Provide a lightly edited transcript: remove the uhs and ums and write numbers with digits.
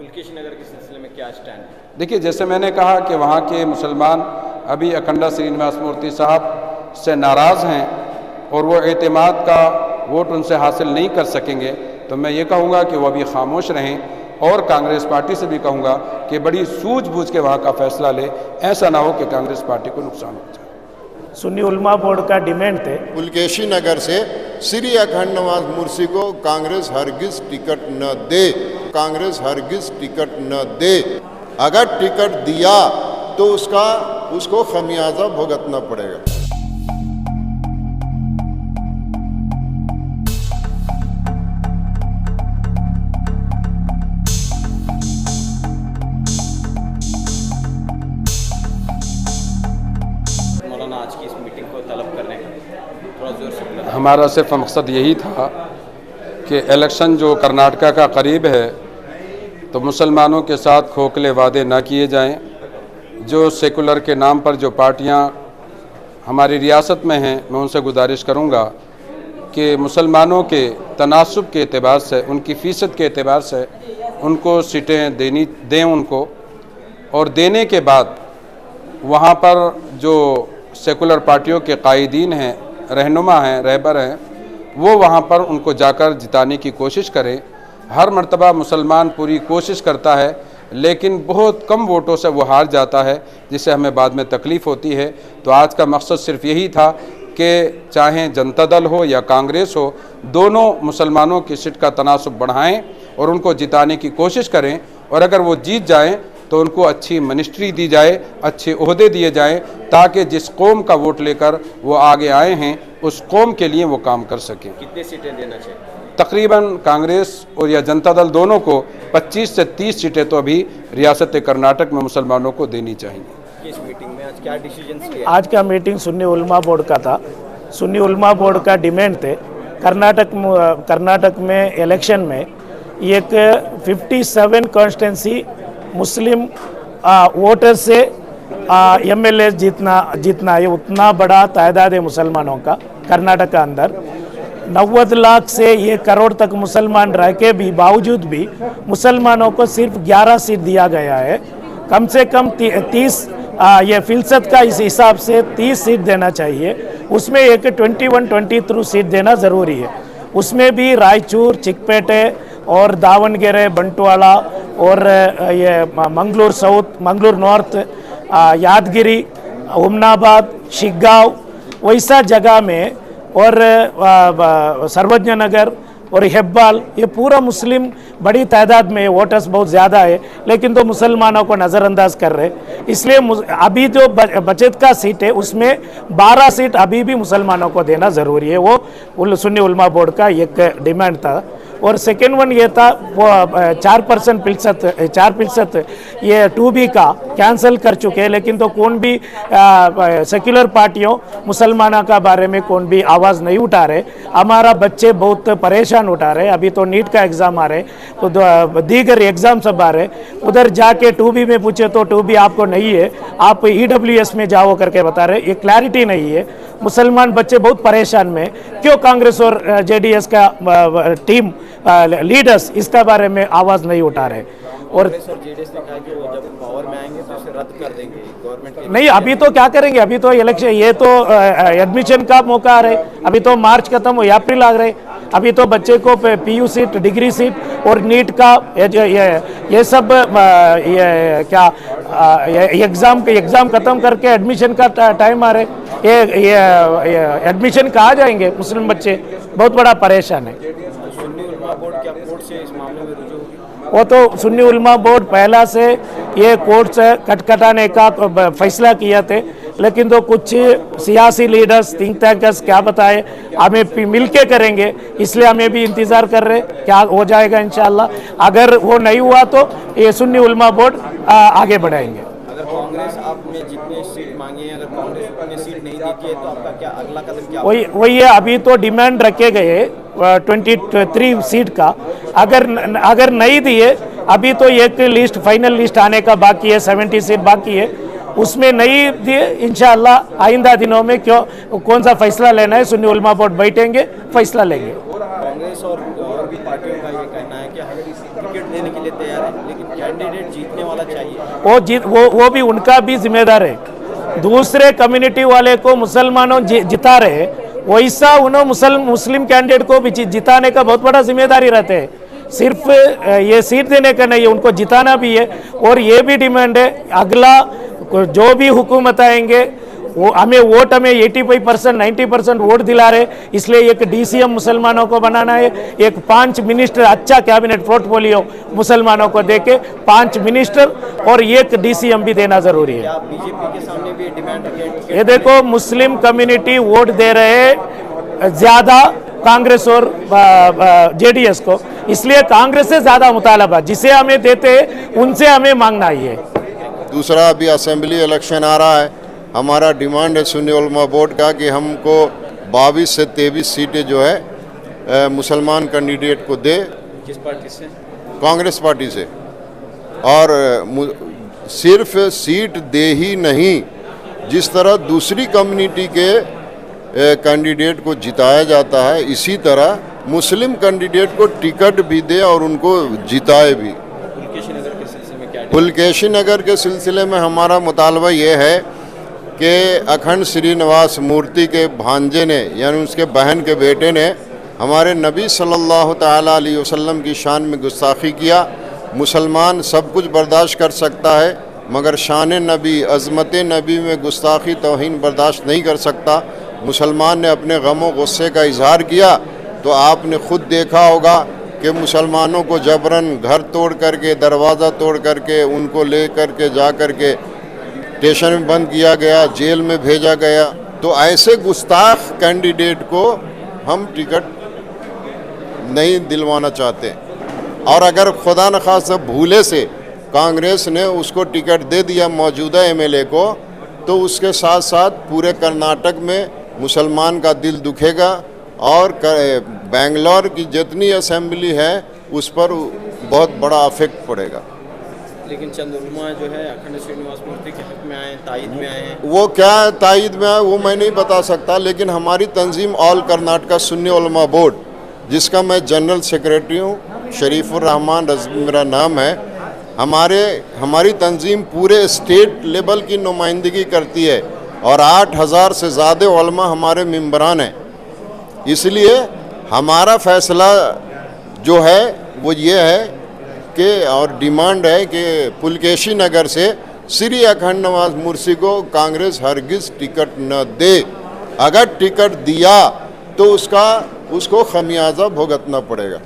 पुलकेशी नगर के सिलसिले में क्या स्टैंड है? देखिए, जैसे मैंने कहा कि वहाँ के मुसलमान अभी अखंडा श्रीनिवास मूर्ति साहब से नाराज़ हैं और वो एतमाद का वोट उनसे हासिल नहीं कर सकेंगे, तो मैं ये कहूँगा कि वो अभी खामोश रहें और कांग्रेस पार्टी से भी कहूँगा कि बड़ी सूझबूझ के वहाँ का फैसला ले, ऐसा ना हो कि कांग्रेस पार्टी को नुकसान हो जाए। सुन्नी उलमा बोर्ड का डिमांड थे पुलकेशी नगर से श्री अखंड निवास मूर्ति को कांग्रेस हरगिज टिकट न दे, कांग्रेस हरगिज टिकट न दे। अगर टिकट दिया तो उसको खमियाजा भुगतना पड़ेगा। मौलाना, आज की इस मीटिंग को तलब करने का थोड़ा जोर से बोला। हमारा सिर्फ मकसद यही था कि इलेक्शन जो कर्नाटका का करीब है तो मुसलमानों के साथ खोखले वादे ना किए जाएं। जो सेकुलर के नाम पर जो पार्टियां हमारी रियासत में हैं, मैं उनसे गुजारिश करूंगा कि मुसलमानों के तनासुब के एतबार से, उनकी फ़ीसद के एतबार से उनको सीटें दें उनको, और देने के बाद वहाँ पर जो सेकुलर पार्टियों के कायदीन हैं, रहनुमा हैं, रहबर हैं, वो वहाँ पर उनको जाकर जिताने की कोशिश करें। हर मर्तबा मुसलमान पूरी कोशिश करता है लेकिन बहुत कम वोटों से वो हार जाता है, जिससे हमें बाद में तकलीफ़ होती है। तो आज का मकसद सिर्फ यही था कि चाहे जनता दल हो या कांग्रेस हो, दोनों मुसलमानों की सीट का तनासुब बढ़ाएं और उनको जिताने की कोशिश करें, और अगर वो जीत जाएं तो उनको अच्छी मिनिस्ट्री दी जाए, अच्छे ओहदे दिए जाएं, ताकि जिस कौम का वोट लेकर वो आगे आए हैं उस कौम के लिए वो काम कर सकें। कितनी सीटें देना चाहिए? तकरीबन कांग्रेस और या जनता दल दोनों को 25 से 30 सीटें तो अभी रियासत कर्नाटक में मुसलमानों को देनी चाहिए। इस मीटिंग में आज क्या डिसीजंस लिए? आज का मीटिंग सुन्नी उलमा बोर्ड का था। सुन्नी उलमा बोर्ड का डिमांड थे कर्नाटक में इलेक्शन में एक 57 कॉन्स्टिट्यूंसी मुस्लिम वोटर से एमएलए जीतना है। उतना बड़ा तादाद है मुसलमानों का कर्नाटक का अंदर। 90 लाख से 1 करोड़ तक मुसलमान रह के भी बावजूद भी मुसलमानों को सिर्फ 11 सीट दिया गया है। कम से कम 30 ये फ़ीसद का इस हिसाब से 30 सीट देना चाहिए। उसमें एक 21-23 सीट देना ज़रूरी है। उसमें भी रायचूर, चिकपेटे और दावणगेरे, बंटवाड़ा और ये मंगलूर साउथ, मंगलूर नॉर्थ, यादगिरी, हुमनाबाद, शिग्गांव, वैसा जगह में, और सर्वज्ञ नगर और हेब्बाल, ये पूरा मुस्लिम बड़ी तादाद में वोटर्स बहुत ज़्यादा है, लेकिन तो मुसलमानों को नज़रअंदाज कर रहे। इसलिए अभी जो बचत का सीट है उसमें 12 सीट अभी भी मुसलमानों को देना ज़रूरी है। वो सुन्नी उलमा बोर्ड का एक डिमांड था। और सेकेंड वन ये था, वो 4% ये 2B का कैंसिल कर चुके हैं, लेकिन तो कौन भी सेक्युलर पार्टियों मुसलमानों का बारे में कौन भी आवाज़ नहीं उठा रहे। हमारा बच्चे बहुत परेशान उठा रहे। अभी तो नीट का एग्ज़ाम आ रहे, तो दीगर एग्ज़ाम सब आ रहे। उधर जाके 2B में पूछे तो 2B आपको नहीं है, आप EWS में जाओ करके बता रहे। ये क्लैरिटी नहीं है। मुसलमान बच्चे बहुत परेशान में। क्यों कांग्रेस और JDS का टीम लीडर्स इसका बारे में आवाज़ नहीं उठा रहे? और JDS ने कहा कि वो जब पावर में आएंगे तो इसे रद्द कर देंगे गवर्नमेंट। नहीं, अभी तो क्या करेंगे? अभी तो इलेक्शन, ये तो एडमिशन का मौका आ रहे। अभी तो मार्च खत्म हो, अप्रैल आ रहे। अभी तो बच्चे को PU सीट, डिग्री सीट और नीट का ये सब ये क्या एग्ज़ाम ख़त्म करके एडमिशन का टाइम आ रहे। ये एडमिशन कहाँ जाएंगे मुस्लिम बच्चे? बहुत बड़ा परेशान है। सुन्नी उलमा बोर्ड क्या कोर्ट से इस मामले में रुजू होगी? वो तो सुन्नी उलमा बोर्ड पहला से ये कोर्ट से कटकटाने का फैसला किया थे, लेकिन तो कुछ सियासी लीडर्स, थिंक टैंकर्स क्या बताए, हमें मिल के करेंगे, इसलिए हमें भी इंतज़ार कर रहे क्या हो जाएगा इंशाल्लाह। अगर वो नहीं हुआ तो ये सुन्नी उलमा बोर्ड आगे बढ़ाएंगे। अगर कांग्रेस आपने जितनी सीट मांगी है, अगर कांग्रेस उतनी सीट नहीं देती है तो आपका क्या अगला कदम क्या? वही है। अभी तो डिमांड रखे गए 23 सीट का। अगर नहीं दिए, अभी तो एक लिस्ट, फाइनल लिस्ट आने का बाकी है, 70 सीट बाकी है। उसमें नहीं दिए, इंशाअल्लाह आइंदा दिनों में कौन सा फैसला लेना है, सुन्नी उलमा बोर्ड बैठेंगे, फैसला लेंगे। कांग्रेस और भी पार्टियों का ये कहना है कि हम टिकट देने के लिए तैयार है, लेकिन कैंडिडेट जीतने वाला चाहिए। वो भी उनका भी जिम्मेदार है। दूसरे कम्युनिटी वाले को मुसलमानों जिता रहे, वैसा उन्होंने मुस्लिम कैंडिडेट को भी जिताने का बहुत बड़ा जिम्मेदारी रहते है। सिर्फ ये सीट देने का नहीं है, उनको जिताना भी है। और ये भी डिमांड है, अगला जो भी हुकूमत आएंगे वो हमें 85% 90% वोट दिला रहे, इसलिए एक DCM मुसलमानों को बनाना है, एक 5 मिनिस्टर अच्छा कैबिनेट पोर्टफोलियो मुसलमानों को देके 5 मिनिस्टर और एक DCM भी देना जरूरी है। आप बीजेपी के सामने भी डिमांड रखें? ये देखो, मुस्लिम कम्युनिटी वोट दे रहे ज्यादा कांग्रेस और JDS को, इसलिए कांग्रेस से ज्यादा मुतालबा जिसे हमें देते हैं उनसे हमें मांगना ही है। दूसरा, अभी असेंबली इलेक्शन आ रहा है, हमारा डिमांड है सुन्नी उलमा बोर्ड का कि हमको 22 से 23 सीटें जो है मुसलमान कैंडिडेट को दे। किस पार्टी से? कांग्रेस पार्टी से। और सिर्फ सीट दे ही नहीं, जिस तरह दूसरी कम्युनिटी के कैंडिडेट को जिताया जाता है, इसी तरह मुस्लिम कैंडिडेट को टिकट भी दे और उनको जिताए भी। पुलकेशी नगर के सिलसिले में क्या? पुलकेशी नगर के सिलसिले में हमारा मुतालबा ये है कि अखंड श्रीनिवास मूर्ति के भांजे ने, यानी उसके बहन के बेटे ने, हमारे नबी सल्लल्लाहु ताला अलैहि वसल्लम की शान में गुस्ताखी किया। मुसलमान सब कुछ बर्दाश्त कर सकता है, मगर शान नबी, अज़मत नबी में गुस्ताखी, तौहीन बर्दाश्त नहीं कर सकता। मुसलमान ने अपने गम और गुस्से का इजहार किया, तो आपने खुद देखा होगा कि मुसलमानों को जबरन घर तोड़ करके, दरवाज़ा तोड़ करके, उनको ले करके जा करके स्टेशन में बंद किया गया, जेल में भेजा गया। तो ऐसे गुस्ताख कैंडिडेट को हम टिकट नहीं दिलवाना चाहते। और अगर खुदा न खास्ता भूले से कांग्रेस ने उसको टिकट दे दिया मौजूदा MLA को, तो उसके साथ साथ पूरे कर्नाटक में मुसलमान का दिल दुखेगा और बेंगलोर की जितनी असेंबली है उस पर बहुत बड़ा अफेक्ट पड़ेगा। लेकिन चंद उलमा जो है अखंड श्रीनिवास मूर्ति के हक में आए, तायद में आए हैं। वो क्या तायद में आए वो मैं नहीं बता सकता, लेकिन हमारी तंजीम ऑल कर्नाटका सुन्नी उलमा बोर्ड, जिसका मैं जनरल सेक्रेटरी हूँ, शरीफुर रहमान रज़वी मेरा नाम है, हमारी तंजीम पूरे स्टेट लेवल की नुमाइंदगी करती है और 8000 से ज़्यादा उलमा हमारे मेंबरान हैं। इसलिए हमारा फैसला जो है वो ये है कि, और डिमांड है कि पुलकेशी नगर से श्री अखंड नवाज मुर्सी को कांग्रेस हरगिज़ टिकट न दे। अगर टिकट दिया तो उसको खमियाजा भुगतना पड़ेगा।